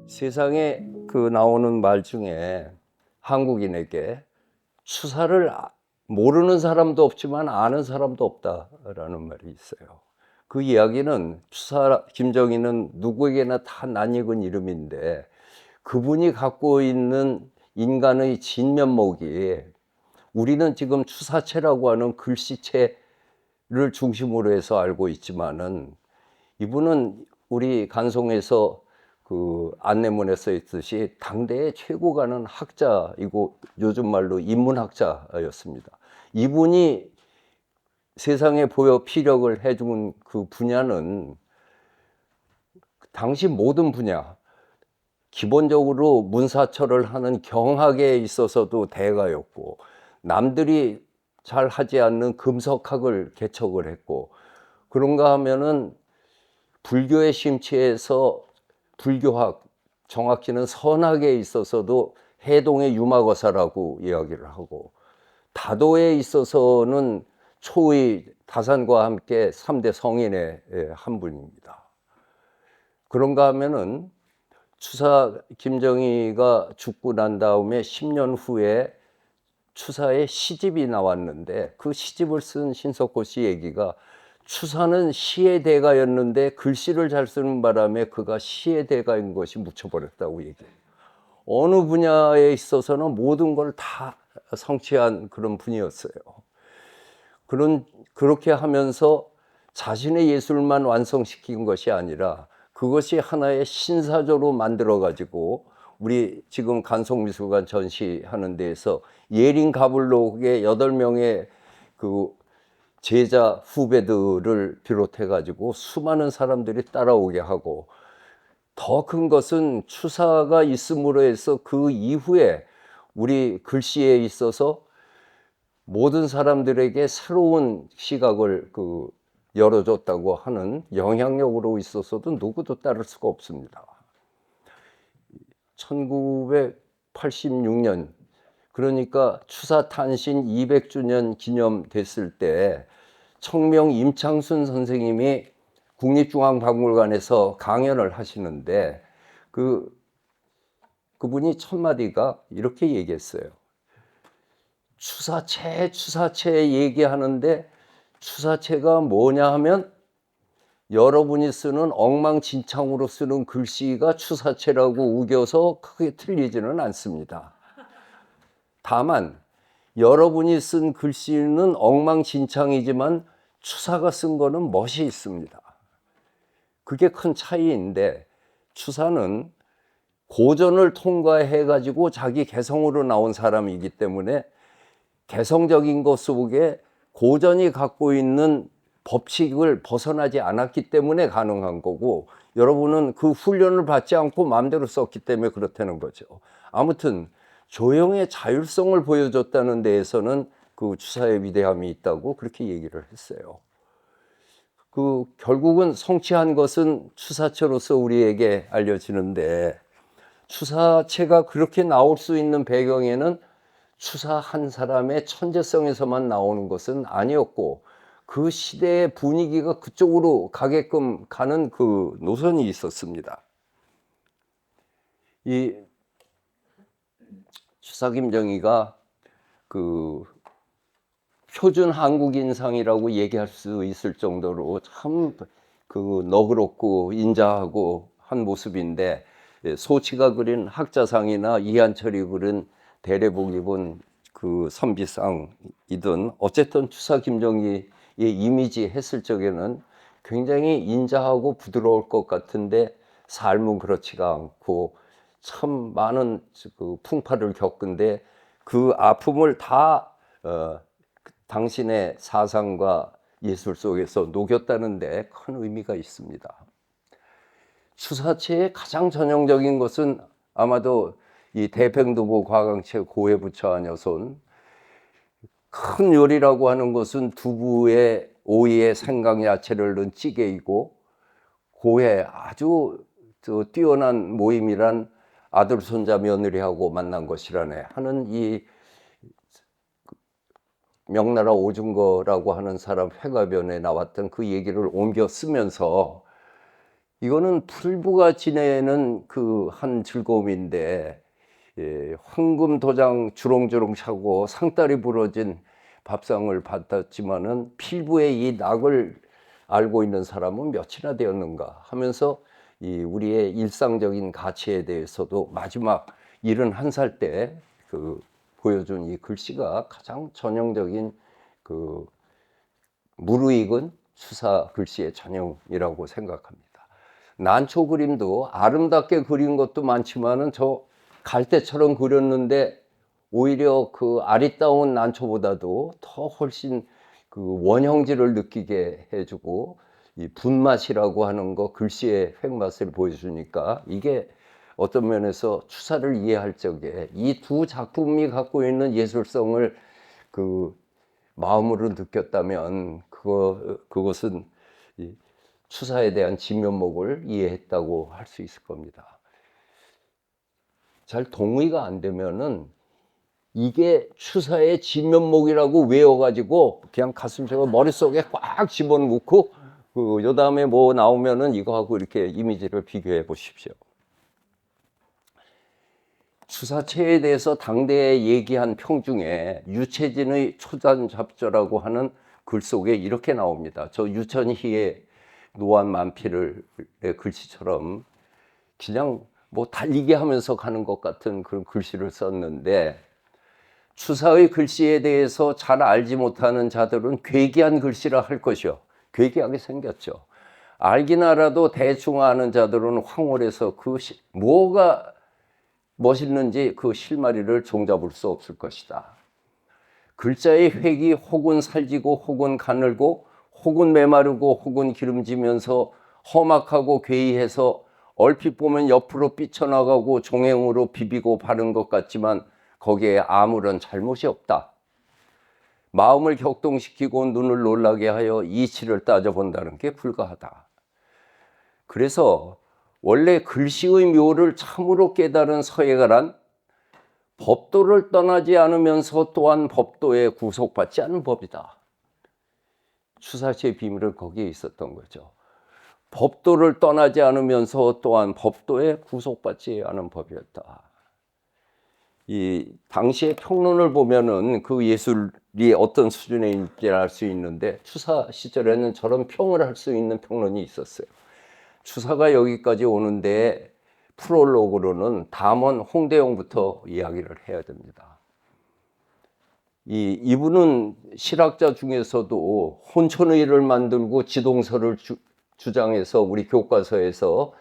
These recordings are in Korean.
세상에 나오는 말 중에 한국인에게 추사를 모르는 사람도 없지만 아는 사람도 없다라는 말이 있어요. 그 이야기는 추사 김정희는 누구에게나 다 낯익은 이름인데 그분이 갖고 있는 인간의 진면목이 우리는 지금 추사체라고 하는 글씨체를 중심으로 해서 알고 있지만은 이분은 우리 간송에서 안내문에 써 있듯이 당대의 최고 가는 학자이고 요즘 말로 인문학자였습니다. 이분이 세상에 보여 피력을 해준 그 분야는 당시 모든 분야, 기본적으로 문사철을 하는 경학에 있어서도 대가였고 남들이 잘 하지 않는 금석학을 개척을 했고 그런가 하면은 불교에 심취해서 불교학, 정확히는 선학에 있어서도 해동의 유마거사라고 이야기를 하고 다도에 있어서는 초의 다산과 함께 3대 성인의 한 분입니다. 그런가 하면은 추사 김정희가 죽고 난 다음에 10년 후에 추사의 시집이 나왔는데 그 시집을 쓴 신석호 씨 얘기가 추사는 시의 대가였는데 글씨를 잘 쓰는 바람에 그가 시의 대가인 것이 묻혀버렸다고 얘기해요. 어느 분야에 있어서는 모든 걸 다 성취한 그런 분이었어요. 그렇게 하면서 자신의 예술만 완성시킨 것이 아니라 그것이 하나의 신사조로 만들어가지고 우리 지금 간송미술관 전시하는 데에서 예린 가불록의 8명의 그 제자 후배들을 비롯해 가지고 수많은 사람들이 따라오게 하고 더 큰 것은 추사가 있음으로 해서 그 이후에 우리 글씨에 있어서 모든 사람들에게 새로운 시각을 열어줬다고 하는 영향력으로 있어서도 누구도 따를 수가 없습니다. 1986년 그러니까 추사 탄신 200주년 기념됐을 때 청명 임창순 선생님이 국립중앙박물관에서 강연을 하시는데 그분이 첫 마디가 이렇게 얘기했어요. 추사체 얘기하는데 추사체가 뭐냐 하면 여러분이 쓰는 엉망진창으로 쓰는 글씨가 추사체라고 우겨서 크게 틀리지는 않습니다. 다만 여러분이 쓴 글씨는 엉망진창이지만 추사가 쓴 거는 멋이 있습니다. 그게 큰 차이인데 추사는 고전을 통과해 가지고 자기 개성으로 나온 사람이기 때문에 개성적인 것 속에 고전이 갖고 있는 법칙을 벗어나지 않았기 때문에 가능한 거고 여러분은 그 훈련을 받지 않고 마음대로 썼기 때문에 그렇다는 거죠. 아무튼 조형의 자율성을 보여줬다는 데에서는 그 추사의 위대함이 있다고 그렇게 얘기를 했어요. 결국은 성취한 것은 추사체로서 우리에게 알려지는데 추사체가 그렇게 나올 수 있는 배경에는 추사 한 사람의 천재성에서만 나오는 것은 아니었고 그 시대의 분위기가 그쪽으로 가게끔 가는 그 노선이 있었습니다. 이 추사 김정희가 표준 한국인상이라고 얘기할 수 있을 정도로 참 너그럽고 인자하고 한 모습인데 소치가 그린 학자상이나 이한철이 그린 대례복 입은 그 선비상이든 어쨌든 추사 김정희의 이미지 했을 적에는 굉장히 인자하고 부드러울 것 같은데 삶은 그렇지가 않고 참 많은 풍파를 겪은데 그 아픔을 다 당신의 사상과 예술 속에서 녹였다는데 큰 의미가 있습니다. 추사체의 가장 전형적인 것은 아마도 이 대팽도보 과강체 고해부처하녀손 큰 요리라고 하는 것은 두부에 오이에 생강 야채를 넣은 찌개이고 고해 아주 뛰어난 모임이란 아들 손자 며느리하고 만난 것이라네 하는 이 명나라 오중거라고 하는 사람 회가변에 나왔던 그 얘기를 옮겨 쓰면서 이거는 풀부가 지내는 그 한 즐거움인데 황금 도장 주렁주렁 차고 상다리 부러진 밥상을 받았지만은 필부의 이 낙을 알고 있는 사람은 몇이나 되었는가 하면서 이 우리의 일상적인 가치에 대해서도 마지막 71살 때 그 보여준 이 글씨가 가장 전형적인 그 무르익은 추사 글씨의 전형이라고 생각합니다. 난초 그림도 아름답게 그린 것도 많지만은 저 갈대처럼 그렸는데 오히려 그 아리따운 난초보다도 더 훨씬 그 원형질을 느끼게 해주고 이 분맛이라고 하는 거 글씨의 획맛을 보여주니까 이게 어떤 면에서 추사를 이해할 적에 이 두 작품이 갖고 있는 예술성을 그 마음으로 느꼈다면 그것은 이 추사에 대한 진면목을 이해했다고 할 수 있을 겁니다. 잘 동의가 안 되면은 이게 추사의 진면목이라고 외워가지고 그냥 가슴속에 머릿속에 꽉 집어넣고 요 다음에 뭐 나오면은 이거하고 이렇게 이미지를 비교해 보십시오. 추사체에 대해서 당대에 얘기한 평 중에 유채진의 초단잡조라고 하는 글 속에 이렇게 나옵니다. 저 유천희의 노안만필의 글씨처럼 그냥 뭐 달리기 하면서 가는 것 같은 그런 글씨를 썼는데 추사의 글씨에 대해서 잘 알지 못하는 자들은 괴기한 글씨라 할 것이요. 괴기하게 생겼죠. 알긴 알아도 대충 아는 자들은 황홀해서 뭐가 멋있는지 그 실마리를 종잡을 수 없을 것이다. 글자의 획이 혹은 살지고 혹은 가늘고 혹은 메마르고 혹은 기름지면서 험악하고 괴이해서 얼핏 보면 옆으로 삐쳐나가고 종횡으로 비비고 바른 것 같지만 거기에 아무런 잘못이 없다. 마음을 격동시키고 눈을 놀라게 하여 이치를 따져본다는 게 불가하다. 그래서 원래 글씨의 묘를 참으로 깨달은 서예가란 법도를 떠나지 않으면서 또한 법도에 구속받지 않은 법이다. 추사시의 비밀은 거기에 있었던 거죠. 법도를 떠나지 않으면서 또한 법도에 구속받지 않은 법이었다. 이 당시의 평론을 보면은 그 예술이 어떤 수준에 있는지 알 수 있는데 추사 시절에는 저런 평을 할 수 있는 평론이 있었어요. 추사가 여기까지 오는데 프롤로그로는 담원 홍대용부터 이야기를 해야 됩니다. 이분은 실학자 중에서도 혼천의를 만들고 지동서를 주장해서 우리 교과서에서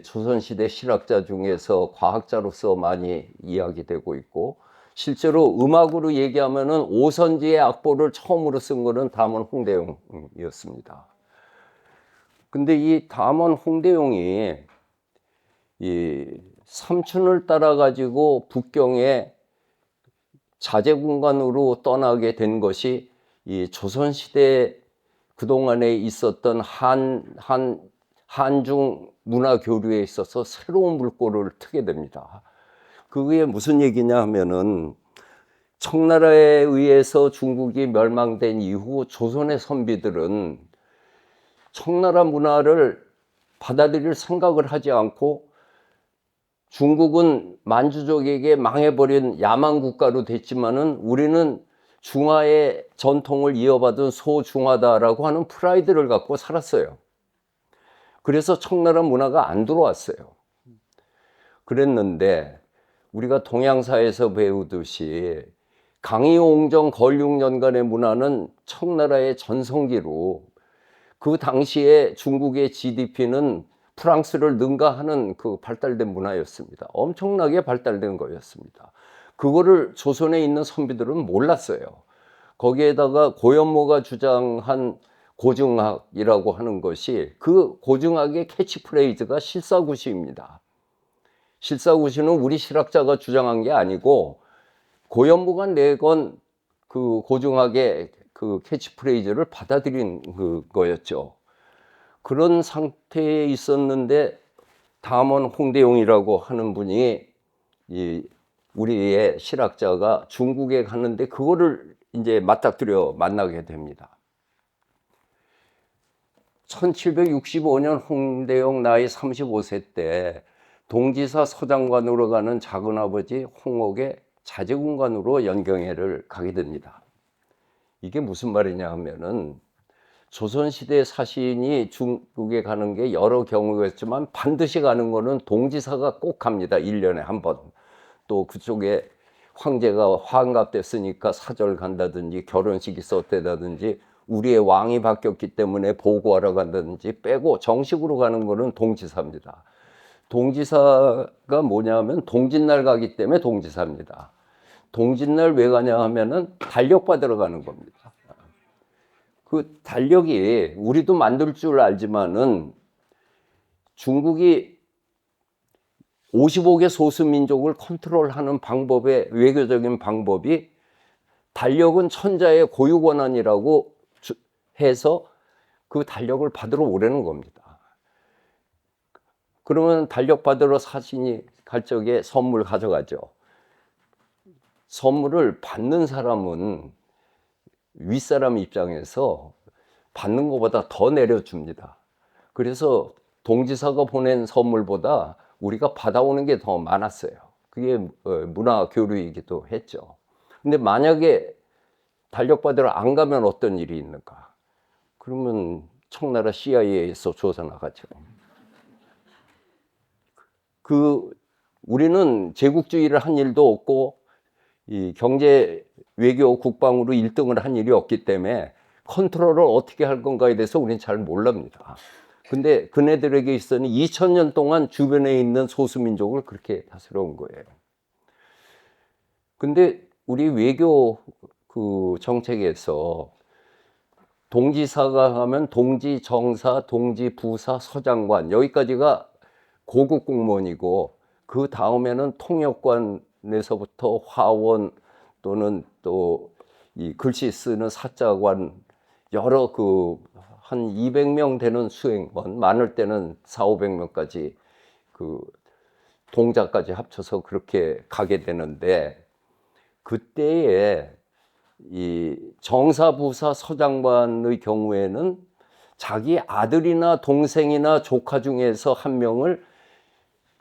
조선시대 실학자 중에서 과학자로서 많이 이야기되고 있고 실제로 음악으로 얘기하면은 오선지의 악보를 처음으로 쓴 거는 담원 홍대용이었습니다. 근데 이 담원 홍대용이 이 삼촌을 따라 가지고 북경에 자제공간으로 떠나게 된 것이 이 조선시대 그동안에 있었던 한중 문화 교류에 있어서 새로운 물꼬를 트게 됩니다. 그게 무슨 얘기냐 하면은 청나라에 의해서 중국이 멸망된 이후 조선의 선비들은 청나라 문화를 받아들일 생각을 하지 않고 중국은 만주족에게 망해버린 야만 국가로 됐지만은 우리는 중화의 전통을 이어받은 소중화다라고 하는 프라이드를 갖고 살았어요. 그래서 청나라 문화가 안 들어왔어요. 그랬는데 우리가 동양사에서 배우듯이 강의옹정 걸육년간의 문화는 청나라의 전성기로 그 당시에 중국의 GDP는 프랑스를 능가하는 그 발달된 문화였습니다. 엄청나게 발달된 거였습니다. 그거를 조선에 있는 선비들은 몰랐어요. 거기에다가 고연모가 주장한 고증학이라고 하는 것이 그 고증학의 캐치프레이즈가 실사구시입니다. 실사구시는 우리 실학자가 주장한 게 아니고 고연모가 내건 그 고증학의 그 캐치프레이즈를 받아들인 거였죠. 그런 상태에 있었는데 담원 홍대용이라고 하는 분이 이 우리의 실학자가 중국에 가는데 그거를 이제 맞닥뜨려 만나게 됩니다. 1765년 홍대용 나이 35세 때 동지사 서장관으로 가는 작은아버지 홍옥의 자제군관으로 연경회를 가게 됩니다. 이게 무슨 말이냐 하면은 조선시대 사신이 중국에 가는 게 여러 경우가 있지만 반드시 가는 거는 동지사가 꼭 갑니다. 1년에 한 번. 또 그쪽에 황제가 환갑됐으니까 사절 간다든지 결혼식 있었다든지 우리의 왕이 바뀌었기 때문에 보고하러 간다든지 빼고 정식으로 가는 거는 동지사입니다. 동지사가 뭐냐 면 동짓날 가기 때문에 동지사입니다. 동짓날 왜 가냐 하면은 달력 받으러 가는 겁니다. 그 달력이 우리도 만들 줄 알지만은 중국이 55개 소수민족을 컨트롤하는 방법의 외교적인 방법이 달력은 천자의 고유 권한이라고 해서 그 달력을 받으러 오라는 겁니다. 그러면 달력 받으러 사신이 갈 적에 선물 가져가죠. 선물을 받는 사람은 윗사람 입장에서 받는 것보다 더 내려줍니다. 그래서 동지사가 보낸 선물보다 우리가 받아오는 게 더 많았어요. 그게 문화 교류이기도 했죠. 근데 만약에 달력 받으러 안 가면 어떤 일이 있는가? 그러면 청나라 CIA에서 조사 나가죠. 우리는 제국주의를 한 일도 없고 이 경제 외교 국방으로 1등을 한 일이 없기 때문에 컨트롤을 어떻게 할 건가에 대해서 우리는 잘 모릅니다. 근데 그네들에게 있어서는 2000년 동안 주변에 있는 소수민족을 그렇게 다스려온 거예요. 근데 우리 외교 그 정책에서 동지사가 하면 동지정사, 동지부사, 서장관 여기까지가 고급 공무원이고 그 다음에는 통역관에서부터 화원 또는 또 이 글씨 쓰는 사자관 여러 한 200명 되는 수행원 많을 때는 400~500명까지 그 동자까지 합쳐서 그렇게 가게 되는데 그때에 이 정사부사 서장관의 경우에는 자기 아들이나 동생이나 조카 중에서 한 명을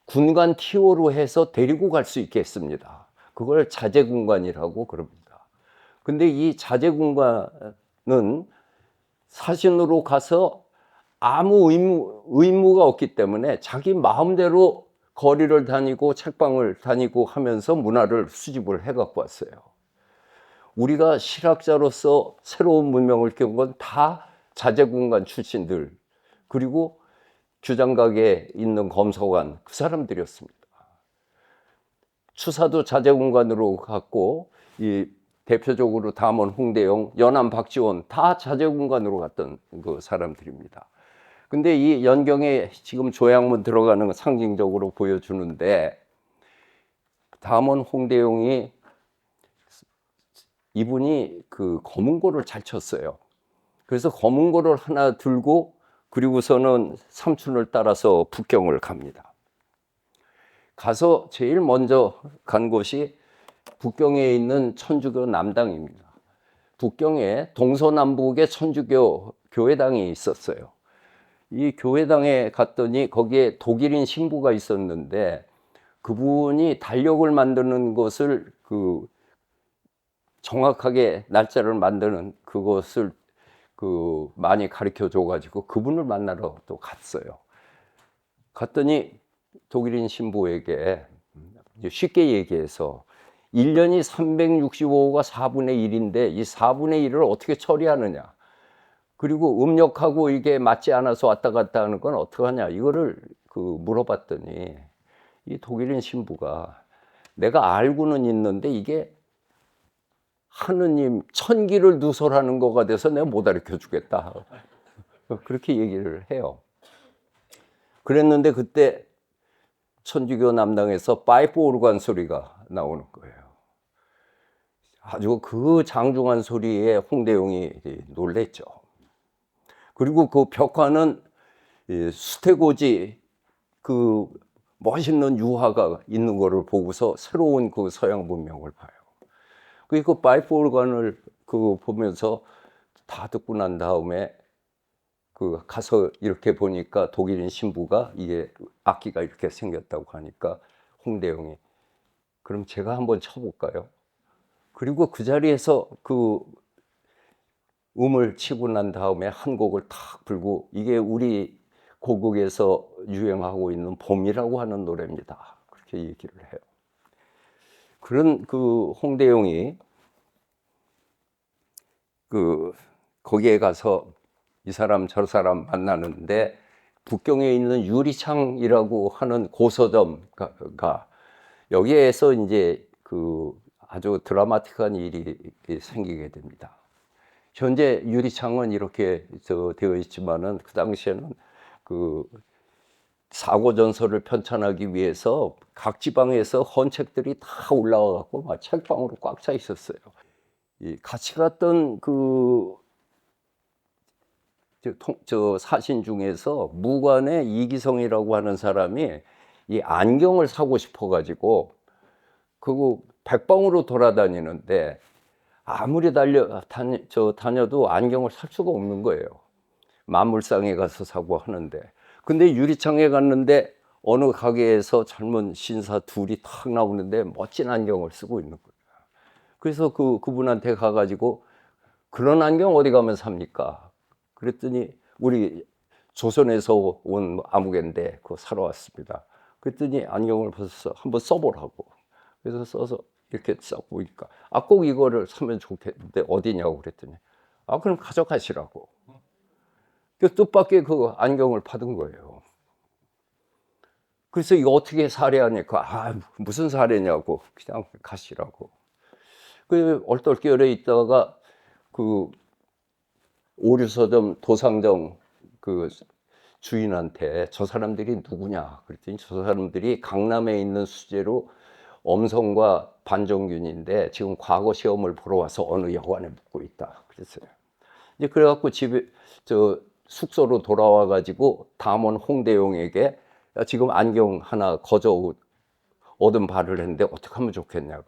군관 티오로 해서 데리고 갈 수 있게 했습니다. 그걸 자제군관이라고 그럽니다. 근데 이 자제군관은 사신으로 가서 아무 의무가 없기 때문에 자기 마음대로 거리를 다니고 책방을 다니고 하면서 문화를 수집을 해 갖고 왔어요. 우리가 실학자로서 새로운 문명을 키운 건 다 자제군관 출신들 그리고 규장각에 있는 검소관 그 사람들이었습니다. 추사도 자제군관으로 갔고 이 대표적으로 담원 홍대용, 연안 박지원 다 자제군관으로 갔던 그 사람들입니다. 근데 이 연경에 지금 조약문 들어가는 거 상징적으로 보여주는데 담원 홍대용이 이분이 그 검은고를 잘 쳤어요. 그래서 검은고를 하나 들고 그리고서는 삼촌을 따라서 북경을 갑니다. 가서 제일 먼저 간 곳이 북경에 있는 천주교 남당입니다. 북경에 동서남북에 천주교 교회당이 있었어요. 이 교회당에 갔더니 거기에 독일인 신부가 있었는데 그분이 달력을 만드는 것을 정확하게 날짜를 만드는 그것을 많이 가르쳐 줘가지고 그분을 만나러 또 갔어요. 갔더니 독일인 신부에게 쉽게 얘기해서 1년이 365가 4분의 1인데 이 4분의 1을 어떻게 처리하느냐. 그리고 음력하고 이게 맞지 않아서 왔다 갔다 하는 건 어떡하냐. 이거를 물어봤더니 이 독일인 신부가 내가 알고는 있는데 이게 하느님 천기를 누설하는 거가 돼서 내가 못 가르쳐 주겠다. 그렇게 얘기를 해요. 그랬는데 그때 천주교 남당에서 파이프 오르간 소리가 나오는 거예요. 아주 그 장중한 소리에 홍대용이 놀랬죠. 그리고 그 벽화는 수태고지 멋있는 유화가 있는 거를 보고서 새로운 그 서양 문명을 봐요. 그 파이프 오르간을 그 보면서 다 듣고 난 다음에 그 가서 이렇게 보니까 독일인 신부가 이게 악기가 이렇게 생겼다고 하니까 홍대영이 그럼 제가 한번 쳐볼까요? 그리고 그 자리에서 그 음을 치고 난 다음에 한 곡을 탁 불고 이게 우리 고국에서 유행하고 있는 봄이라고 하는 노래입니다. 그렇게 얘기를 해요. 그런 그 홍대영이 그 거기에 가서 이 사람 저 사람 만나는데 북경에 있는 유리창이라고 하는 고서점가 여기에서 이제 그 아주 드라마틱한 일이 생기게 됩니다. 현재 유리창은 이렇게 되어 있지만은 그 당시에는 그 사고 전설을 편찬하기 위해서 각 지방에서 헌책들이 다 올라와 갖고 막 책방으로 꽉 차 있었어요. 이 같이 갔던 그 사신 중에서 무관의 이기성이라고 하는 사람이 이 안경을 사고 싶어 가지고 그거 백방으로 돌아다니는데 아무리 다녀도 안경을 살 수가 없는 거예요. 만물상에 가서 사고 하는데. 근데 유리창에 갔는데 어느 가게에서 젊은 신사 둘이 탁 나오는데 멋진 안경을 쓰고 있는 거예요. 그래서 그분한테 가가지고 그런 안경 어디 가면 삽니까? 그랬더니 우리 조선에서 온 아무개인데 그거 사러 왔습니다. 그랬더니 안경을 벗어서 한번 써보라고. 그래서 써서 이렇게 써 보니까 꼭 이거를 사면 좋겠는데 어디냐고 그랬더니 그럼 가져가시라고. 그 뜻밖의 그 안경을 받은 거예요. 그래서 이거 어떻게 사례하니까 무슨 사례냐고 그냥 가시라고. 그 얼떨결에 있다가 그 오류서점 도상정 그 주인한테 저 사람들이 누구냐 그랬더니 저 사람들이 강남에 있는 수재로 엄성과 반정균인데 지금 과거 시험을 보러 와서 어느 여관에 묵고 있다 그랬어요. 이제 그래갖고 집에 숙소로 돌아와 가지고 담원 홍대용에게 지금 안경 하나 거저 얻은 바를 했는데 어떻게 하면 좋겠냐.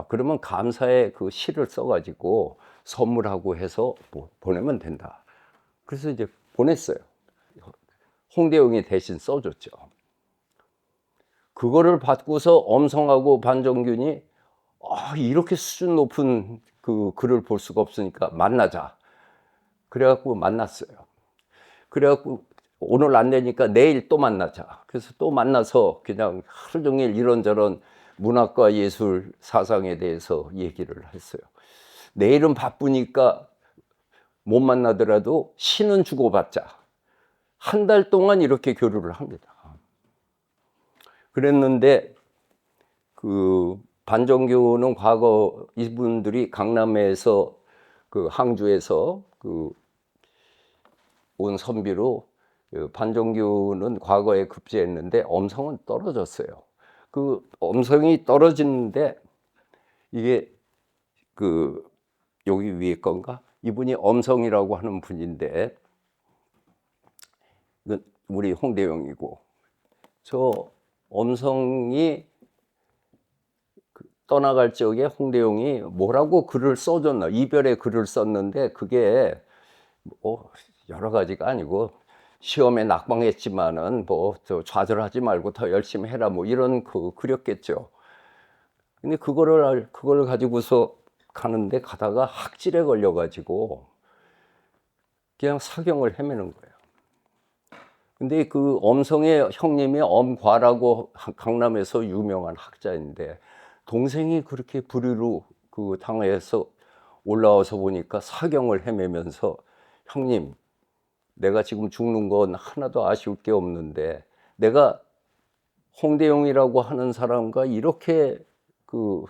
그러면 감사의 그 시를 써가지고 선물하고 해서 보내면 된다. 그래서 이제 보냈어요. 홍대용이 대신 써줬죠. 그거를 받고서 엄성하고 반정균이 이렇게 수준 높은 그 글을 볼 수가 없으니까 만나자. 그래갖고 만났어요. 그래갖고 오늘 안 되니까 내일 또 만나자. 그래서 또 만나서 그냥 하루 종일 이런저런 문학과 예술 사상에 대해서 얘기를 했어요. 내일은 바쁘니까 못 만나더라도 시는 주고받자. 한 달 동안 이렇게 교류를 합니다. 그랬는데 그 반정교는 과거 이분들이 강남에서 그 항주에서 그 온 선비로 반정교는 과거에 급제했는데 엄성은 떨어졌어요. 그 엄성이 떨어지는데 이게 그 여기 위에 건가? 이분이 엄성이라고 하는 분인데 이건 우리 홍대영이고 저 엄성이 떠나갈 적에 홍대영이 뭐라고 글을 써줬나 이별의 글을 썼는데 그게 여러 가지가 아니고 시험에 낙방했지만은 좌절하지 말고 더 열심히 해라 이런 그렸겠죠. 근데 그걸 가지고서 가는데 가다가 학질에 걸려가지고 그냥 사경을 헤매는 거예요. 근데 그 엄성의 형님이 엄과라고 강남에서 유명한 학자인데 동생이 그렇게 불의로 그 당해서 올라와서 보니까 사경을 헤매면서 형님 내가 지금 죽는 건 하나도 아쉬울 게 없는데 내가 홍대영이라고 하는 사람과 이렇게 그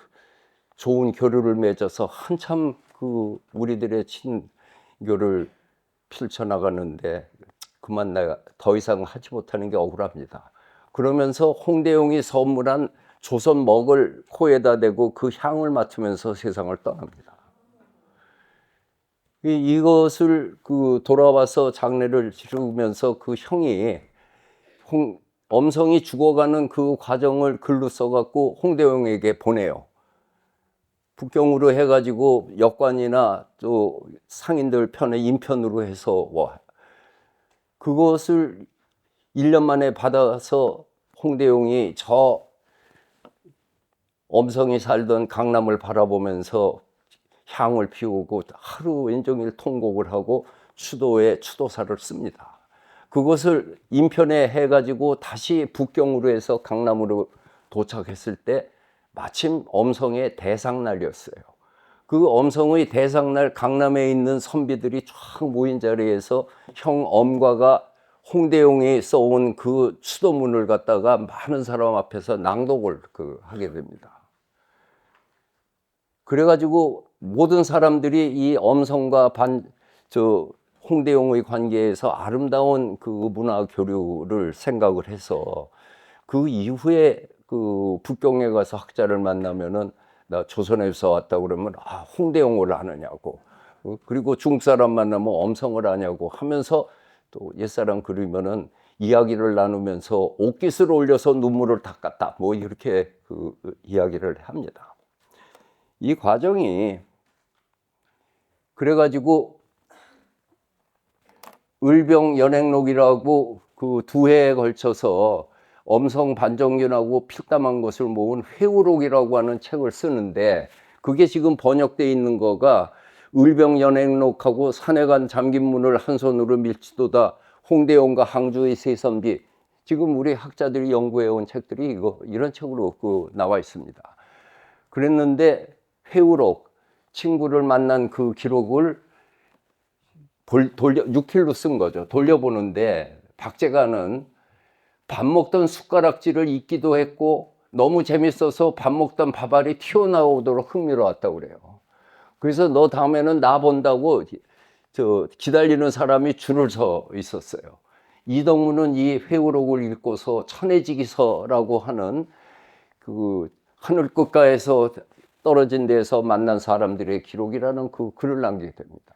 좋은 교류를 맺어서 한참 그 우리들의 친교를 펼쳐나가는데 그만 내가 더 이상 하지 못하는 게 억울합니다. 그러면서 홍대영이 선물한 조선 먹을 코에다 대고 그 향을 맡으면서 세상을 떠납니다. 이것을 돌아와서 장례를 치르면서 그 형이 엄성이 죽어가는 그 과정을 글로 써갖고 홍대용에게 보내요. 북경으로 해가지고 역관이나 또 상인들 편에 인편으로 해서 그것을 1년 만에 받아서 홍대용이 저 엄성이 살던 강남을 바라보면서 향을 피우고 하루 왼종일 통곡을 하고 추도에 추도사를 씁니다. 그것을 인편에 해가지고 다시 북경으로 해서 강남으로 도착했을 때 마침 엄성의 대상날이었어요. 그 엄성의 대상날 강남에 있는 선비들이 쫙 모인 자리에서 형 엄과가 홍대용이 써온 그 추도문을 갖다가 많은 사람 앞에서 낭독을 하게 됩니다. 그래가지고 모든 사람들이 이 엄성과 홍대용의 관계에서 아름다운 그 문화 교류를 생각을 해서 그 이후에 그 북경에 가서 학자를 만나면은 나 조선에서 왔다 그러면 홍대용을 아느냐고, 그리고 중국 사람 만나면 엄성을 아냐고 하면서 또 옛사람 그리면은 이야기를 나누면서 옷깃을 올려서 눈물을 닦았다 뭐 이렇게 그 이야기를 합니다. 이 과정이 그래가지고 을병연행록이라고 그 2회에 걸쳐서 엄성 반정균하고 필담한 것을 모은 회우록이라고 하는 책을 쓰는데, 그게 지금 번역되어 있는 거가 을병연행록하고 산해간 잠긴문을 한 손으로 밀지도다, 홍대용과 항주의 세선비, 지금 우리 학자들이 연구해온 책들이 이런 책으로 나와 있습니다. 그랬는데 회우록, 친구를 만난 그 기록을 6필로 쓴 거죠. 돌려보는데 박제가는 밥 먹던 숟가락질을 잊기도 했고 너무 재밌어서 밥 먹던 밥알이 튀어나오도록 흥미로웠다고 그래요. 그래서 너 다음에는 나 본다고 기다리는 사람이 줄을 서 있었어요. 이덕무는 이 회우록을 읽고서 천해지기서라고 하는 그 하늘 끝가에서 떨어진 데서 만난 사람들의 기록이라는 그 글을 남기게 됩니다.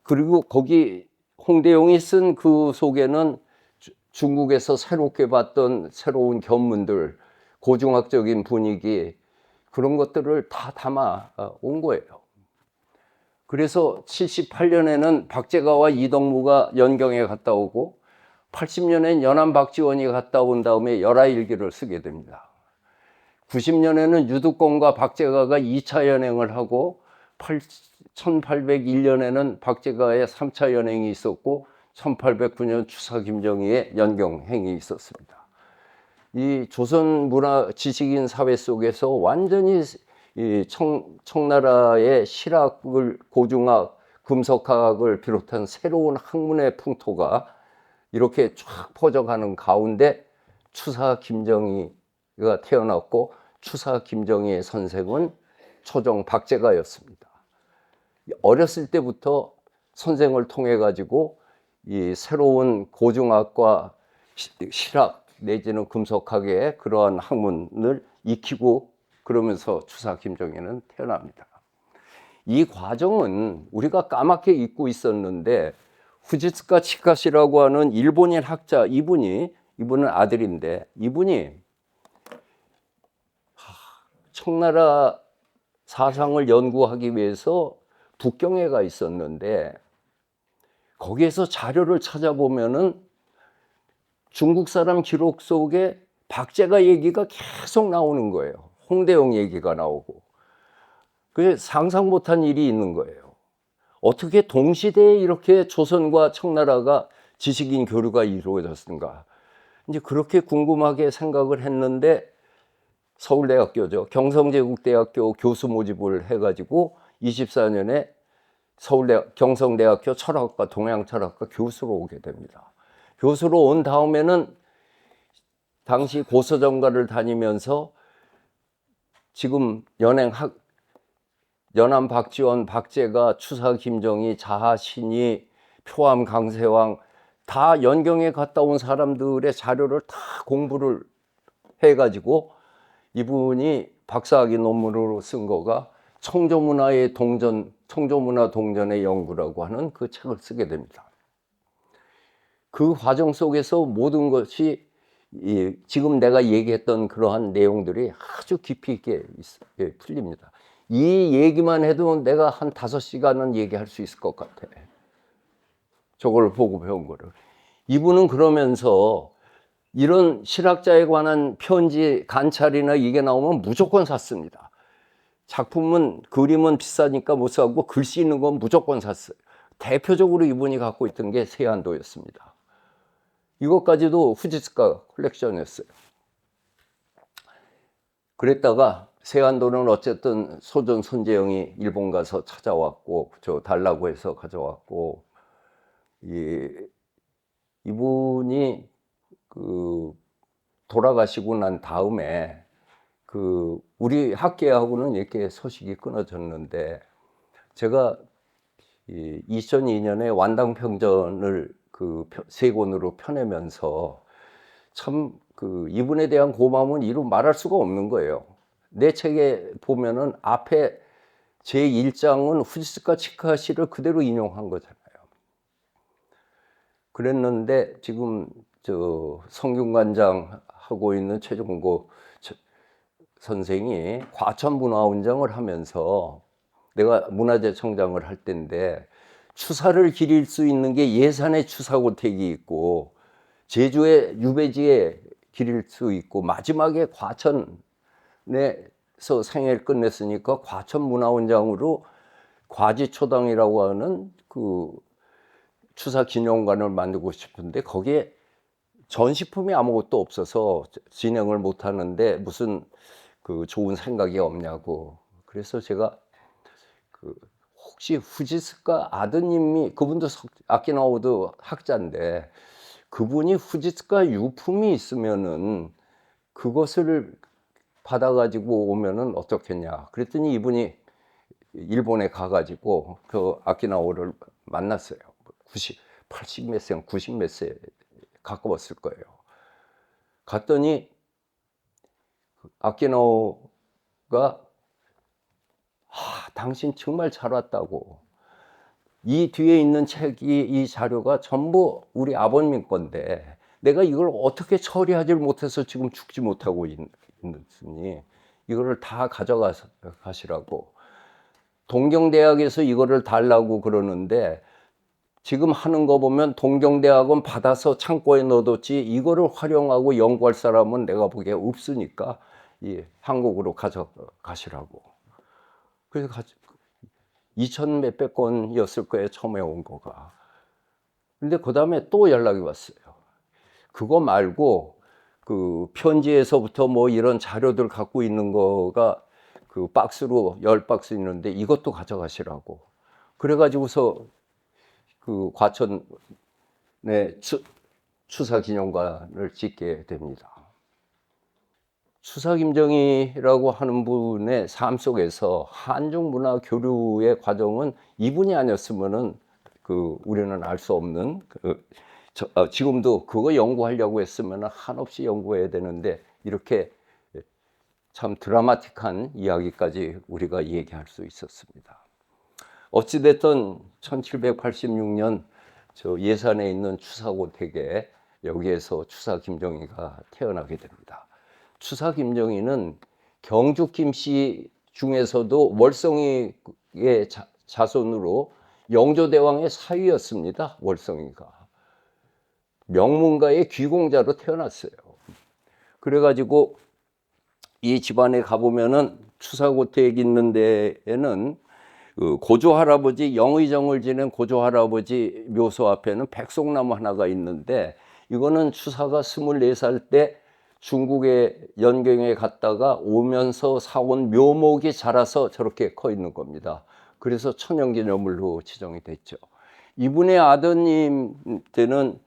그리고 거기 홍대용이 쓴 그 속에는 중국에서 새롭게 봤던 새로운 견문들, 고중학적인 분위기, 그런 것들을 다 담아 온 거예요. 그래서 78년에는 박제가와 이덕무가 연경에 갔다 오고 80년엔 연안 박지원이 갔다 온 다음에 열하일기를 쓰게 됩니다. 90년에는 유득공과 박제가가 2차 연행을 하고 1801년에는 박제가의 3차 연행이 있었고 1809년 추사 김정희의 연경행이 있었습니다. 이 조선 문화 지식인 사회 속에서 완전히 이 청나라의 실학을, 고중학, 금속학을 비롯한 새로운 학문의 풍토가 이렇게 쫙 퍼져가는 가운데 추사 김정희가 태어났고, 추사 김정희의 선생은 초종 박제가였습니다. 어렸을 때부터 선생을 통해 가지고 이 새로운 고중학과 실학 내지는 금속학의 그러한 학문을 익히고, 그러면서 추사 김정희는 태어납니다. 이 과정은 우리가 까맣게 잊고 있었는데, 후지츠카 치카시라고 하는 일본인 학자, 이분은 아들인데, 이분이 청나라 사상을 연구하기 위해서 북경에 가 있었는데, 거기에서 자료를 찾아보면은 중국 사람 기록 속에 박제가 얘기가 계속 나오는 거예요. 홍대용 얘기가 나오고. 그게 상상 못한 일이 있는 거예요. 어떻게 동시대에 이렇게 조선과 청나라가 지식인 교류가 이루어졌는가. 이제 그렇게 궁금하게 생각을 했는데, 서울대학교죠. 경성제국대학교 교수 모집을 해가지고 24년에 경성대학교 철학과 동양철학과 교수로 오게 됩니다. 교수로 온 다음에는 당시 고서정가를 다니면서 지금 연안 박지원, 박제가, 추사 김정희, 자하신이, 표암 강세왕 다 연경에 갔다 온 사람들의 자료를 다 공부를 해가지고 이분이 박사학위 논문으로 쓴 거가 청조문화 동전의 연구라고 하는 그 책을 쓰게 됩니다. 그 과정 속에서 모든 것이 지금 내가 얘기했던 그러한 내용들이 아주 깊이 있게 풀립니다. 이 얘기만 해도 내가 한 5시간은 얘기할 수 있을 것 같아. 저걸 보고 배운 거를. 이분은 그러면서 이런 실학자에 관한 편지, 관찰이나 이게 나오면 무조건 샀습니다. 작품은, 그림은 비싸니까 못 사고 글씨 있는 건 무조건 샀어요. 대표적으로 이분이 갖고 있던 게 세안도였습니다. 이것까지도 후지스카 컬렉션이었어요. 그랬다가 세안도는 어쨌든 소전 손재영이 일본 가서 찾아왔고, 저 달라고 해서 가져왔고, 이분이 돌아가시고 난 다음에 우리 학계하고는 이렇게 소식이 끊어졌는데, 제가 2002년에 완당평전을 세 권으로 펴내면서 참 이분에 대한 고마움은 이루 말할 수가 없는 거예요. 내 책에 보면은 앞에 제 1장은 후지스카 치카시를 그대로 인용한 거잖아요. 그랬는데 지금 저 성균관장 하고 있는 최종고 선생이 과천문화원장을 하면서, 내가 문화재청장을 할 때인데, 추사를 기릴 수 있는 게 예산에 추사고택이 있고 제주의 유배지에 기릴 수 있고, 마지막에 과천에서 생애를 끝냈으니까 과천문화원장으로 과지초당이라고 하는 추사 기념관을 만들고 싶은데, 거기에 전시품이 아무것도 없어서 진행을 못 하는데 무슨 좋은 생각이 없냐고. 그래서 제가 혹시 후지스카 아드님이, 그분도 아키나오도 학자인데, 그분이 후지스카 유품이 있으면은 그것을 받아가지고 오면은 어떻겠냐. 그랬더니 이분이 일본에 가가지고 아키나오를 만났어요. 80 몇 세, 90 몇 세 가까웠을 거예요. 갔더니 아키나오가 당신 정말 잘 왔다고. 이 뒤에 있는 책이, 이 자료가 전부 우리 아버님 건데 내가 이걸 어떻게 처리하지 못해서 지금 죽지 못하고 있으니 이거를 다 가져가시라고. 동경대학에서 이거를 달라고 그러는데, 지금 하는 거 보면 동경대학은 받아서 창고에 넣어뒀지 이거를 활용하고 연구할 사람은 내가 보기에 없으니까 한국으로 가져가시라고. 그래서 2천 몇백 건이었을 거예요, 처음에 온 거가. 근데 그 다음에 또 연락이 왔어요. 그거 말고 편지에서부터 뭐 이런 자료들 갖고 있는 거가 박스로 10박스 있는데 이것도 가져가시라고. 그래가지고서 과천에 추사기념관을 짓게 됩니다. 추사김정희라고 하는 분의 삶 속에서 한중 문화 교류의 과정은 이분이 아니었으면은 우리는 알 수 없는, 지금도 그거 연구하려고 했으면 한없이 연구해야 되는데, 이렇게 참 드라마틱한 이야기까지 우리가 얘기할 수 있었습니다. 어찌됐든 1786년 저 예산에 있는 추사고택에 여기에서 추사 김정희가 태어나게 됩니다. 추사 김정희는 경주 김씨 중에서도 월성이의 자손으로 영조대왕의 사위였습니다. 월성이가 명문가의 귀공자로 태어났어요. 그래가지고 이 집안에 가보면은 추사고택 있는 데에는 고조 할아버지, 영의정을 지낸 고조 할아버지 묘소 앞에는 백송나무 하나가 있는데, 이거는 추사가 24살 때 중국의 연경에 갔다가 오면서 사온 묘목이 자라서 저렇게 커 있는 겁니다. 그래서 천연기념물로 지정이 됐죠. 이분의 아드님 때는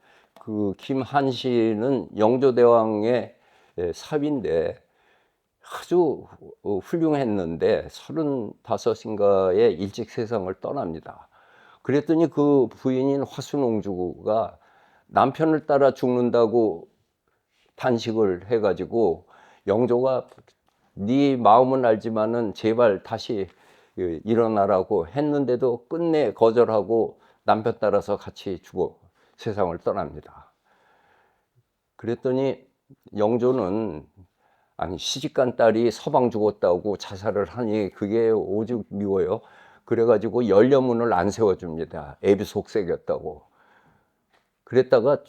김한씨는 영조대왕의 사위인데 아주 훌륭했는데 35인가에 일찍 세상을 떠납니다. 그랬더니 그 부인인 화순옹주가 남편을 따라 죽는다고 단식을 해가지고, 영조가 네 마음은 알지만은 제발 다시 일어나라고 했는데도 끝내 거절하고 남편 따라서 같이 세상을 떠납니다. 그랬더니 영조는 아니 시집간 딸이 서방 죽었다고 자살을 하니 그게 오죽 미워요. 그래가지고 연료문을 안 세워줍니다. 애비 속색이었다고. 그랬다가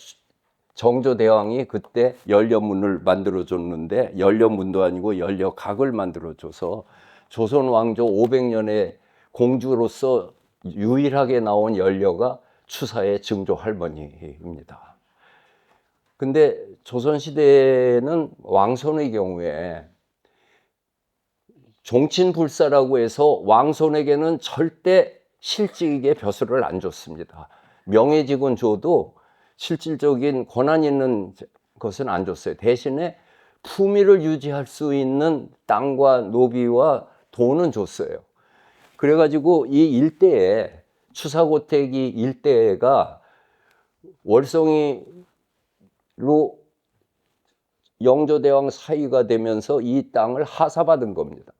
정조대왕이 그때 연료문을 만들어줬는데 연료문도 아니고 연료각을 만들어줘서 조선 왕조 500년의 공주로서 유일하게 나온 연료가 추사의 증조 할머니입니다. 근데 조선시대에는 왕손의 경우에 종친불사라고 해서 왕손에게는 절대 실직의 벼슬을 안 줬습니다. 명예직은 줘도 실질적인 권한 있는 것은 안 줬어요. 대신에 품위를 유지할 수 있는 땅과 노비와 돈은 줬어요. 그래가지고 이 일대에 추사고택이 일대가 월성이로 영조대왕 사위가 되면서 이 땅을 하사받은 겁니다.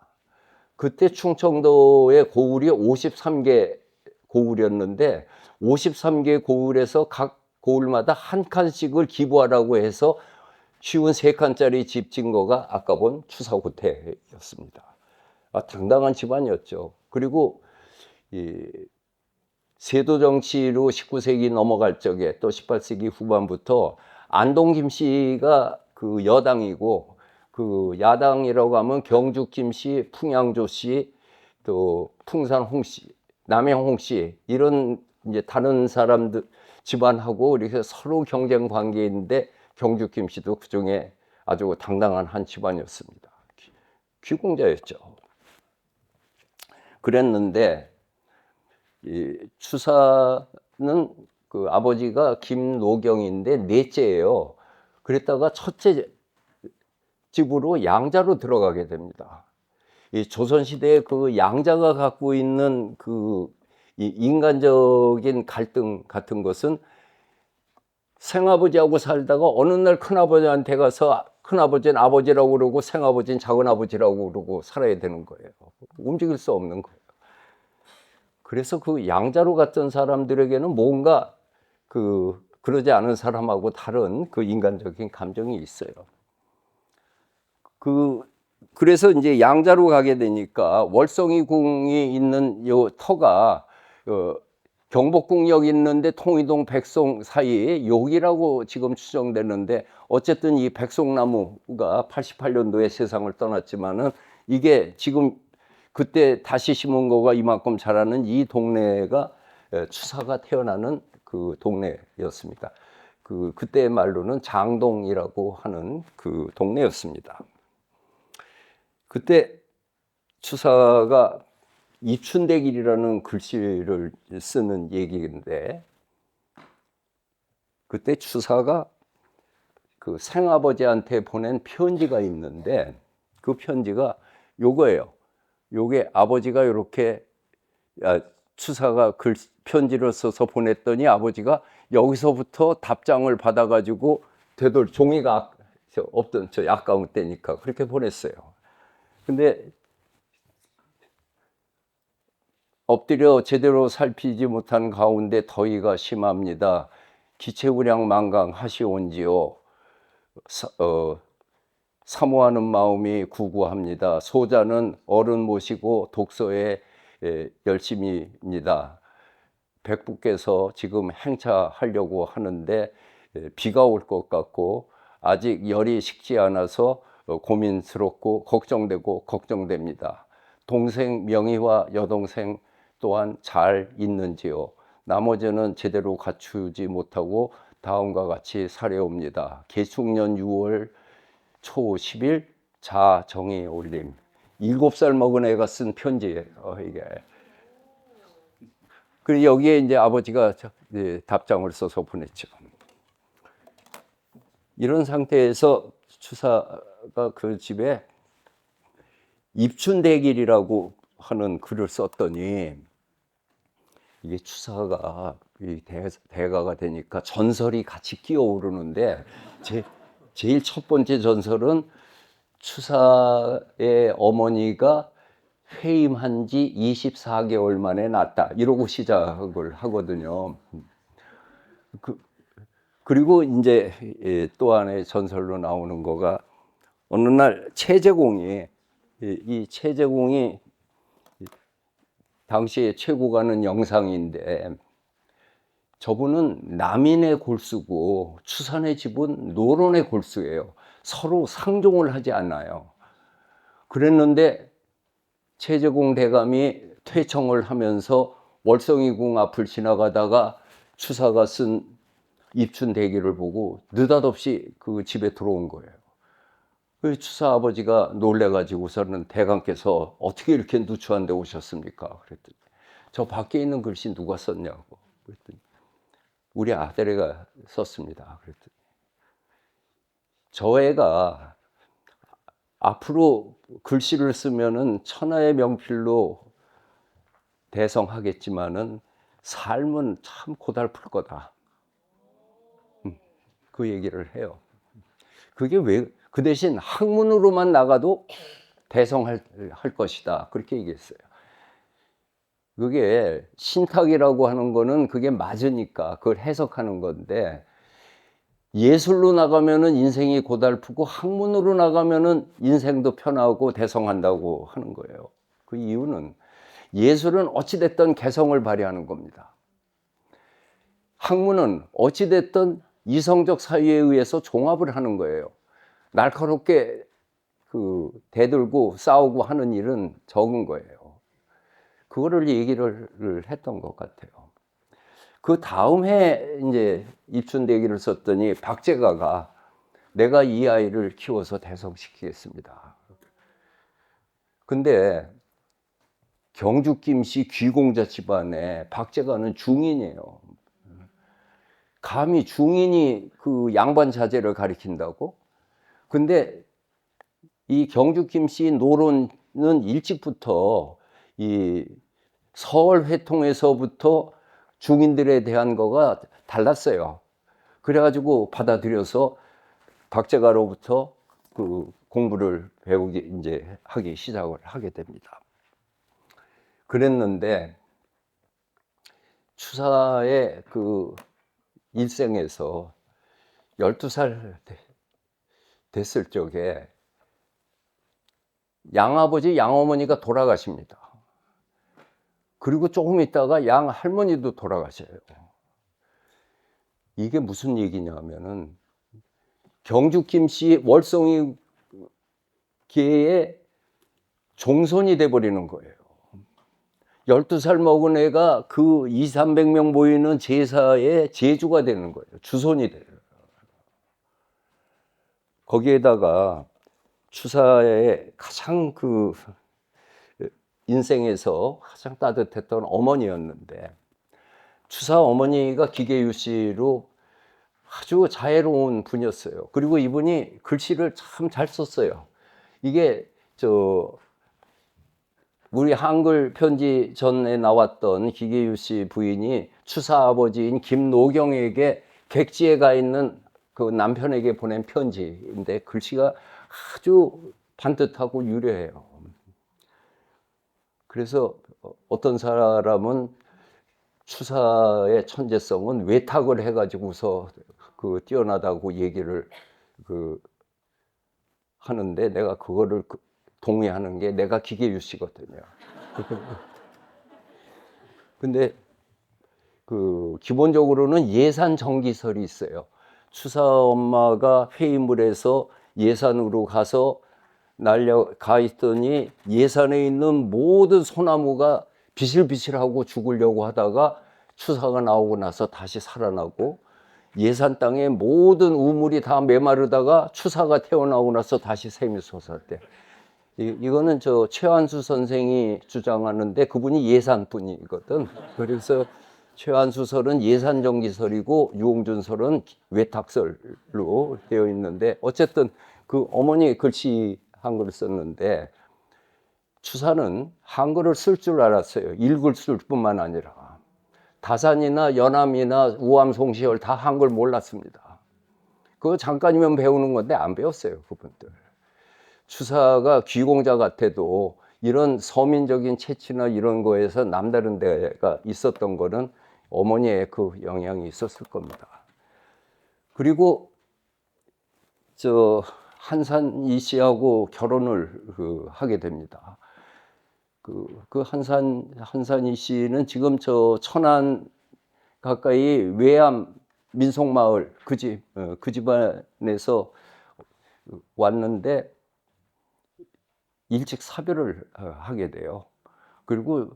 그때 충청도의 고을이 53개 고을이었는데 53개 고을에서 각 고을마다 한 칸씩을 기부하라고 해서 쉬운 3칸짜리 집 진 거가 아까 본 추사고택이었습니다. 당당한 집안이었죠. 그리고 이 세도 정치로 19세기 넘어갈 적에 또 18세기 후반부터 안동 김씨가 그 여당이고 그 야당이라고 하면 경주 김씨, 풍양조 씨, 또 풍산 홍씨, 남양 홍씨 이런 이제 다른 사람들 집안하고 이렇게 서로 경쟁 관계인데 경주 김씨도 그 중에 아주 당당한 한 집안이었습니다. 귀공자였죠. 그랬는데 이 추사는 그 아버지가 김노경인데 넷째예요. 그랬다가 첫째 집으로 양자로 들어가게 됩니다. 이 조선시대에 그 양자가 갖고 있는 그 이 인간적인 갈등 같은 것은 생아버지하고 살다가 어느 날 큰아버지한테 가서 큰아버지는 아버지라고 그러고 생아버지는 작은아버지라고 그러고 살아야 되는 거예요. 움직일 수 없는 거예요. 그래서 그 양자로 갔던 사람들에게는 뭔가 그러지 않은 사람하고 다른 그 인간적인 감정이 있어요. 그래서 이제 양자로 가게 되니까 월성이 궁이 있는 요 터가 경복궁역 있는데 통이동 백송 사이 여기라고 지금 추정되는데 어쨌든 이 백송나무가 88년도에 세상을 떠났지만은 이게 지금 그때 다시 심은 거가 이만큼 자라는 이 동네가 추사가 태어나는 그 동네였습니다. 그때 말로는 장동이라고 하는 그 동네였습니다. 그때 추사가 이춘대길이라는 글씨를 쓰는 얘기인데 그때 추사가 그 생아버지한테 보낸 편지가 있는데 그 편지가 요거예요. 요게 아버지가 이렇게 추사가 편지를 써서 보냈더니 아버지가 여기서부터 답장을 받아가지고 되돌 종이가 없던 저 아까운 때니까 그렇게 보냈어요. 근데 엎드려 제대로 살피지 못한 가운데 더위가 심합니다. 기체우량 만강하시온지요. 사모하는 마음이 구구합니다. 소자는 어른 모시고 독서에 열심입니다. 백부께서 지금 행차하려고 하는데 비가 올 것 같고 아직 열이 식지 않아서 고민스럽고 걱정됩니다. 동생 명희와 여동생 또한 잘 있는지요. 나머지는 제대로 갖추지 못하고 다음과 같이 사려옵니다. 계축년 6월 초 10일 자정이 올림. 7살 먹은 애가 쓴 편지예요, 이게. 그리고 여기에 이제 아버지가 답장을 써서 보냈죠. 이런 상태에서 추사가 그 집에 입춘대길이라고 하는 글을 썼더니 이게 추사가 대가가 되니까 전설이 같이 끼어오르는데 제일 첫 번째 전설은 추사의 어머니가 회임한 지 24개월 만에 낳았다 이러고 시작을 하거든요. 그리고 이제 또 하나의 전설로 나오는 거가 어느 날 최재공이 이 최재공이 당시에 최고 가는 영상인데 저분은 남인의 골수고 추산의 집은 노론의 골수예요. 서로 상종을 하지 않아요. 그랬는데 최재공 대감이 퇴청을 하면서 월성이궁 앞을 지나가다가 추사가 쓴 입춘대기를 보고 느닷없이 그 집에 들어온 거예요. 그 추사 아버지가 놀래가지고서는 대감께서 어떻게 이렇게 누추한 데 오셨습니까? 그랬더니 저 밖에 있는 글씨 누가 썼냐고. 그랬더니 우리 아들애가 썼습니다. 그랬더니 저 애가 앞으로 글씨를 쓰면은 천하의 명필로 대성하겠지만은 삶은 참 고달플 거다. 그 얘기를 해요. 그게 왜, 그 대신 학문으로만 나가도 대성할 것이다. 그렇게 얘기했어요. 그게 신탁이라고 하는 거는 그게 맞으니까 그걸 해석하는 건데 예술로 나가면은 인생이 고달프고 학문으로 나가면은 인생도 편하고 대성한다고 하는 거예요. 그 이유는 예술은 어찌됐든 개성을 발휘하는 겁니다. 학문은 어찌됐든 이성적 사유에 의해서 종합을 하는 거예요. 날카롭게 대들고 싸우고 하는 일은 적은 거예요. 그거를 얘기를 했던 것 같아요. 그 다음 해 이제 입춘대기를 썼더니 박제가가 내가 이 아이를 키워서 대성시키겠습니다. 근데 경주 김씨 귀공자 집안에 박제가는 중인이에요. 감히 중인이 그 양반 자제를 가리킨다고? 근데 이 경주 김씨 노론은 일찍부터 이 서울 회통에서부터 중인들에 대한 거가 달랐어요. 그래가지고 받아들여서 박제가로부터 그 공부를 배우기 이제 하기 시작을 하게 됩니다. 그랬는데 추사의 그 일생에서 12살 됐을 적에 양아버지 양어머니가 돌아가십니다. 그리고 조금 있다가 양할머니도 돌아가셔요. 이게 무슨 얘기냐면은 경주 김씨 월성이 계의 종손이 돼버리는 거예요. 12살 먹은 애가 그 200~300명 모이는 제사의 제주가 되는 거예요. 주손이 돼요. 거기에다가 추사의 가장 그 인생에서 가장 따뜻했던 어머니였는데 추사 어머니가 기계유 씨로 아주 자애로운 분이었어요. 그리고 이분이 글씨를 참 잘 썼어요. 이게 우리 한글 편지 전에 나왔던 기계유 씨 부인이 추사 아버지인 김노경에게 객지에 가 있는 그 남편에게 보낸 편지인데 글씨가 아주 반듯하고 유려해요. 그래서 어떤 사람은 추사의 천재성은 외탁을 해가지고서 뛰어나다고 얘기를 하는데 내가 그거를 동의하는 게 내가 기계유 씨거든요. 근데 기본적으로는 예산 정기설이 있어요. 추사 엄마가 회의물에서 예산으로 가서 날려가 있더니 예산에 있는 모든 소나무가 비실비실하고 죽으려고 하다가 추사가 나오고 나서 다시 살아나고 예산 땅에 모든 우물이 다 메마르다가 추사가 태어나고 나서 다시 샘이 솟았대. 이거는 최한수 선생이 주장하는데 그분이 예산분이거든. 그래서 최한수설은 예산정기설이고 유홍준설은 외탁설로 되어 있는데 어쨌든 그 어머니 글씨 한글을 썼는데 추사는 한글을 쓸 줄 알았어요. 읽을 쓸 뿐만 아니라 다산이나 연암이나 우암 송시열 다 한글 몰랐습니다. 그거 잠깐이면 배우는 건데 안 배웠어요, 그분들. 추사가 귀공자 같아도 이런 서민적인 채취나 이런 거에서 남다른 데가 있었던 거는 어머니의 그 영향이 있었을 겁니다. 그리고 저 한산이 씨하고 결혼을 하게 됩니다. 그 한산이 씨는 지금 저 천안 가까이 외암 민속마을 그 집안에서 왔는데 일찍 사별을 하게 돼요. 그리고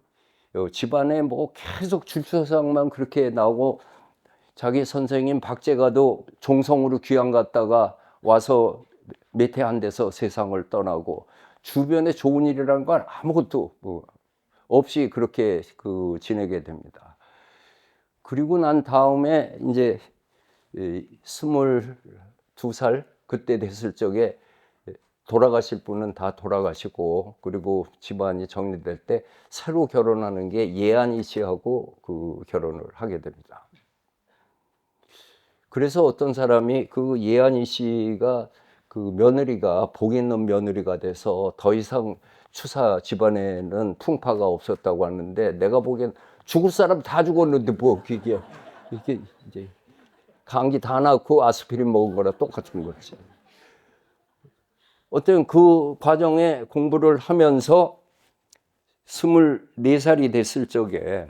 집안에 뭐 계속 줄초상만 그렇게 나오고, 자기 선생님 박제가도 종성으로 귀양 갔다가 와서 몇 해 안 돼서 세상을 떠나고, 주변에 좋은 일이라는 건 아무것도 없이 그렇게 지내게 됩니다. 그리고 난 다음에 이제 22살 그때 됐을 적에 돌아가실 분은 다 돌아가시고, 그리고 집안이 정리될 때 새로 결혼하는 게 예안이 씨하고 결혼을 하게 됩니다. 그래서 어떤 사람이 예안이 씨가 며느리가 복 있는 며느리가 돼서 더 이상 추사 집안에는 풍파가 없었다고 하는데, 내가 보기엔 죽을 사람 다 죽었는데 뭐 이게 이제 감기 다 낳고 아스피린 먹은 거랑 똑같은 거지. 어떤 그 과정에 공부를 하면서 24살이 됐을 적에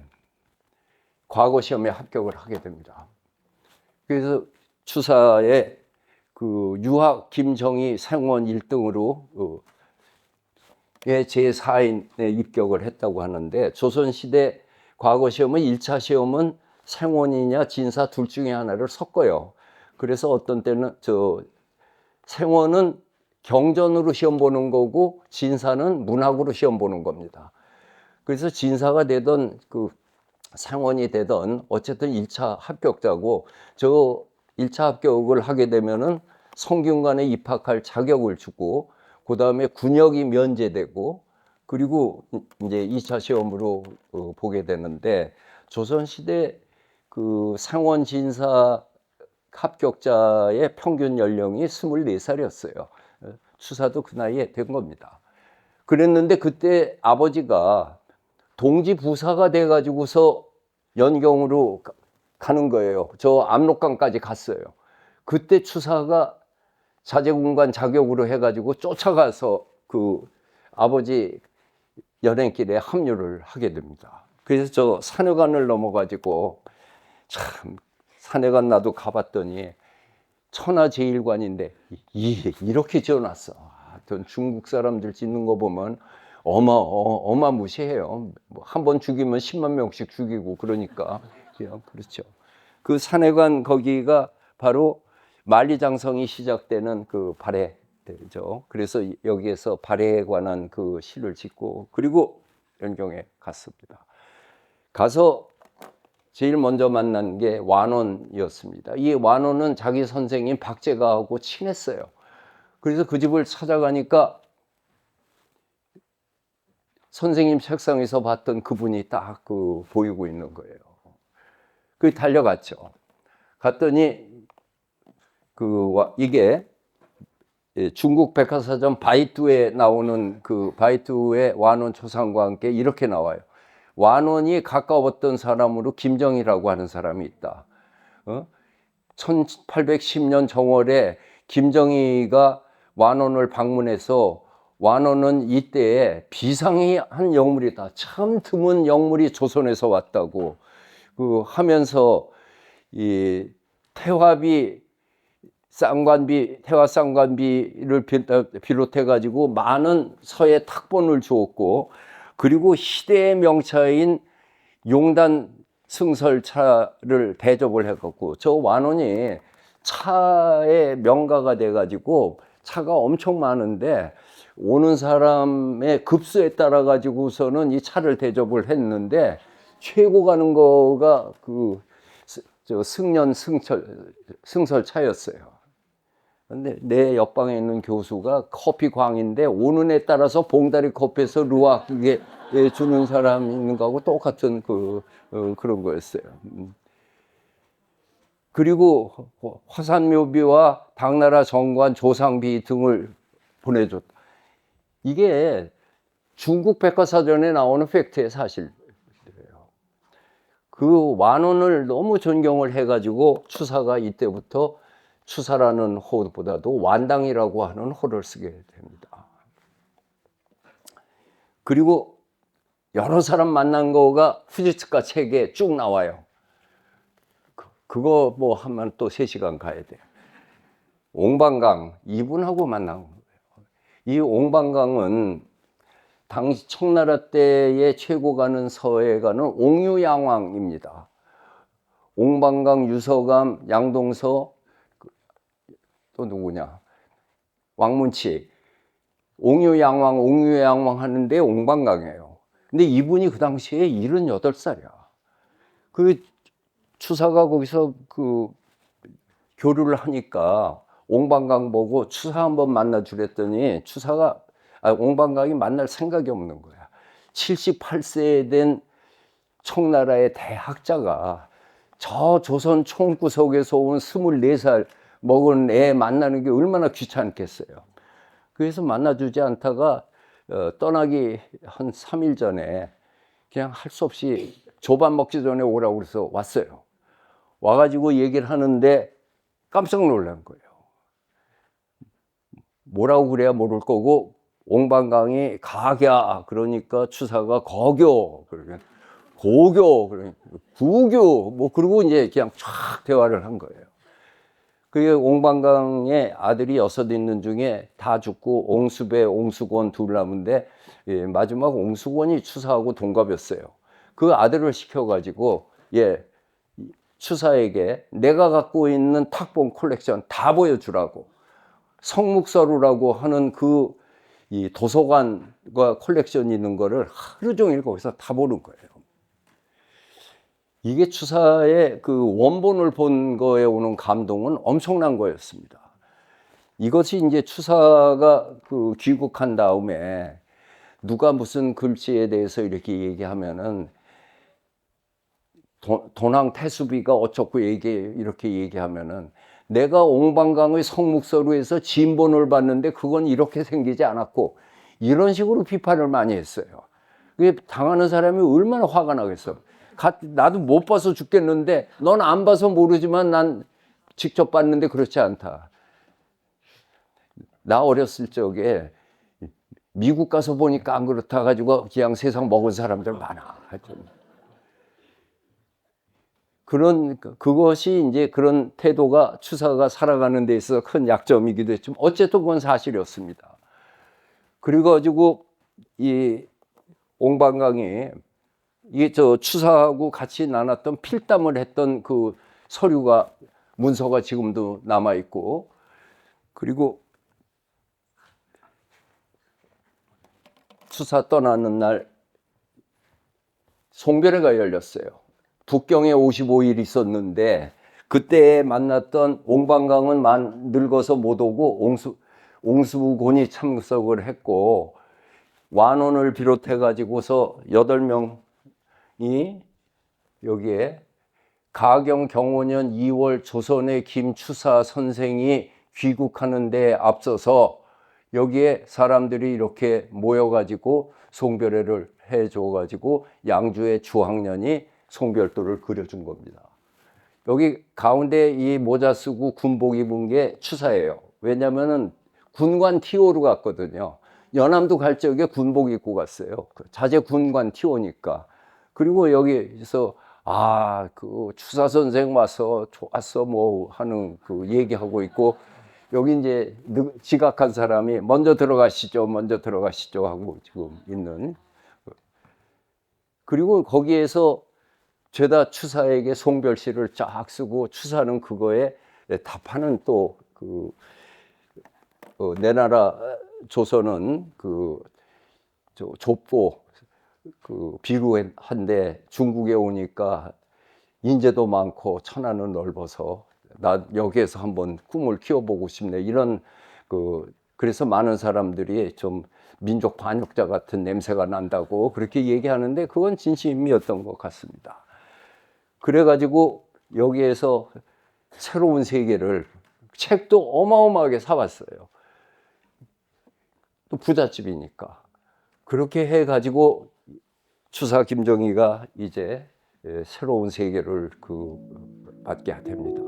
과거 시험에 합격을 하게 됩니다. 그래서 추사에 유학 김정희 생원 1등으로 제4인에 입격을 했다고 하는데, 조선시대 과거 시험은 1차 시험은 생원이냐 진사 둘 중에 하나를 섞어요. 그래서 어떤 때는 생원은 경전으로 시험 보는 거고 진사는 문학으로 시험 보는 겁니다. 그래서 진사가 되던 생원이 되던 어쨌든 1차 합격자고, 저 1차 합격을 하게 되면은 성균관에 입학할 자격을 주고, 그 다음에 군역이 면제되고, 그리고 이제 2차 시험으로 보게 되는데, 조선시대 생원 진사 합격자의 평균 연령이 24살이었어요. 추사도 그 나이에 된 겁니다. 그랬는데 그때 아버지가 동지부사가 돼가지고서 연경으로 가는 거예요. 저 압록강까지 갔어요. 그때 추사가 자제군관 자격으로 해가지고 쫓아가서 아버지 연행길에 합류를 하게 됩니다. 그래서 저 산해관을 넘어가지고, 참 산해관 나도 가봤더니 천하제일관인데 이렇게 지어놨어. 하여튼 중국 사람들 짓는 거 보면 어마무시해요. 한 번 죽이면 10만 명씩 죽이고, 그러니까 그렇죠. 그 산해관 거기가 바로 만리장성이 시작되는 발해죠. 그래서 여기에서 발해에 관한 시를 짓고, 그리고 연경에 갔습니다. 가서 제일 먼저 만난 게 완원이었습니다. 이 완원은 자기 선생님 박제가하고 친했어요. 그래서 그 집을 찾아가니까 선생님 책상에서 봤던 그분이 딱 보이고 있는 거예요. 달려갔죠. 갔더니 이게 중국 백화사전 바이두에 나오는 바이두의 완원 초상과 함께 이렇게 나와요. 완원이 가까웠던 사람으로 김정희라고 하는 사람이 있다. 1810년 정월에 김정희가 완원을 방문해서, 완원은 이때에 비상이한 영물이다. 참 드문 영물이 조선에서 왔다고 하면서, 이 태화비 쌍관비, 태화 쌍관비를 비롯해 가지고 많은 서예 탁본을 주었고, 그리고 시대의 명차인 용단 승설차를 대접을 해갖고, 저 완원이 차의 명가가 돼가지고 차가 엄청 많은데, 오는 사람의 급수에 따라 가지고서는 이 차를 대접을 했는데, 최고 가는 거가 승년 승설차였어요. 근데 내 옆방에 있는 교수가 커피 광인데, 오는 애 따라서 봉다리 커피에서 루악 이게 주는 사람 있는 거하고 똑같은 그런 거였어요. 그리고 화산묘비와 당나라 정관 조상비 등을 보내줬다. 이게 중국 백과사전에 나오는 팩트의 사실이에요. 완원을 너무 존경을 해가지고 추사가 이때부터 추사라는 호보다도 완당이라고 하는 호를 쓰게 됩니다. 그리고 여러 사람 만난 거가 후지츠카 책에 쭉 나와요. 그거 뭐 하면 또 3시간 가야 돼요. 옹방강 이분하고 만난 거예요. 이 옹방강은 당시 청나라 때의 최고가는 서해가는 옹유양왕입니다. 옹방강, 유서감, 양동서, 또 누구냐? 왕문치. 옹유양왕 하는데 옹방강이에요. 근데 이분이 그 당시에 78살이야. 그 추사가 거기서 그 교류를 하니까 옹방강 보고 추사 한번 만나 주랬더니 추사가 옹방강이 만날 생각이 없는 거야. 78세에 된 청나라의 대학자가 저 조선 총구석에서 온 24살 먹은 애 만나는 게 얼마나 귀찮겠어요. 그래서 만나주지 않다가 떠나기 한 3일 전에 그냥 할 수 없이 조밥 먹기 전에 오라고 그래서 왔어요. 와가지고 얘기를 하는데 깜짝 놀란 거예요. 뭐라고 그래야 모를 거고 옹방강이 가갸 그러니까 추사가 거교 그러면 고교 그러니까 구교 뭐 그러고 이제 그냥 쫙 대화를 한 거예요. 그게 옹방강에 아들이 6 있는 중에 다 죽고 옹수배, 옹수권 둘 남은데 마지막 옹수권이 추사하고 동갑이었어요. 그 아들을 시켜가지고 추사에게 내가 갖고 있는 탁본 콜렉션 다 보여주라고 성묵서루라고 하는 이 도서관과 콜렉션이 있는 거를 하루 종일 거기서 다 보는 거예요. 이게 추사의 그 원본을 본 거에 오는 감동은 엄청난 거였습니다. 이것이 이제 추사가 그 귀국한 다음에 누가 무슨 글씨에 대해서 이렇게 얘기하면은 도낭 태수비가 어쩌고 이렇게 얘기하면은 내가 옹방강의 성묵서루에서 진본을 봤는데 그건 이렇게 생기지 않았고 이런 식으로 비판을 많이 했어요. 그게 당하는 사람이 얼마나 화가 나겠어. 나도 못 봐서 죽겠는데 넌 안 봐서 모르지만 난 직접 봤는데 그렇지 않다. 나 어렸을 적에 미국 가서 보니까 안 그렇다 가지고 그냥 세상 먹은 사람들 많아. 하여튼. 그것이 이제 그런 태도가 추사가 살아가는 데 있어서 큰 약점이기도 했지만 어쨌든 그건 사실이었습니다. 그리고 가지고 이 옹방강이 이게 추사하고 같이 나눴던 필담을 했던 그 서류가 문서가 지금도 남아 있고 그리고 추사 떠나는 날 송별회가 열렸어요. 북경에 55일 있었는데 그때 만났던 옹방강은 늙어서 못 오고 옹수곤이 참석을 했고 완원을 비롯해 가지고서 8명이 여기에 가경 경호년 2월 조선의 김추사 선생이 귀국하는 데 앞서서 여기에 사람들이 이렇게 모여가지고 송별회를 해줘가지고 양주의 주학년이 송별도를 그려준 겁니다. 여기 가운데 이 모자 쓰고 군복 입은 게 추사예요. 왜냐면은 군관 티오로 갔거든요. 연암도 갈 적에 군복 입고 갔어요. 자제 군관 티오니까. 그리고 여기서 그 추사 선생 와서 좋았어 뭐 하는 그 얘기하고 있고 여기 이제 지각한 사람이 먼저 들어가시죠 하고 지금 있는. 그리고 거기에서 죄다 추사에게 송별시를 쫙 쓰고 추사는 그거에 답하는 또 내 나라 조선은 좁고 비루한데 중국에 오니까 인재도 많고 천하는 넓어서 나 여기에서 한번 꿈을 키워보고 싶네 이런 그래서 많은 사람들이 좀 민족 반역자 같은 냄새가 난다고 그렇게 얘기하는데 그건 진심이었던 것 같습니다. 그래가지고 여기에서 새로운 세계를 책도 어마어마하게 사왔어요. 또 부잣집이니까. 그렇게 해가지고 추사 김정희가 이제 새로운 세계를 받게 됩니다.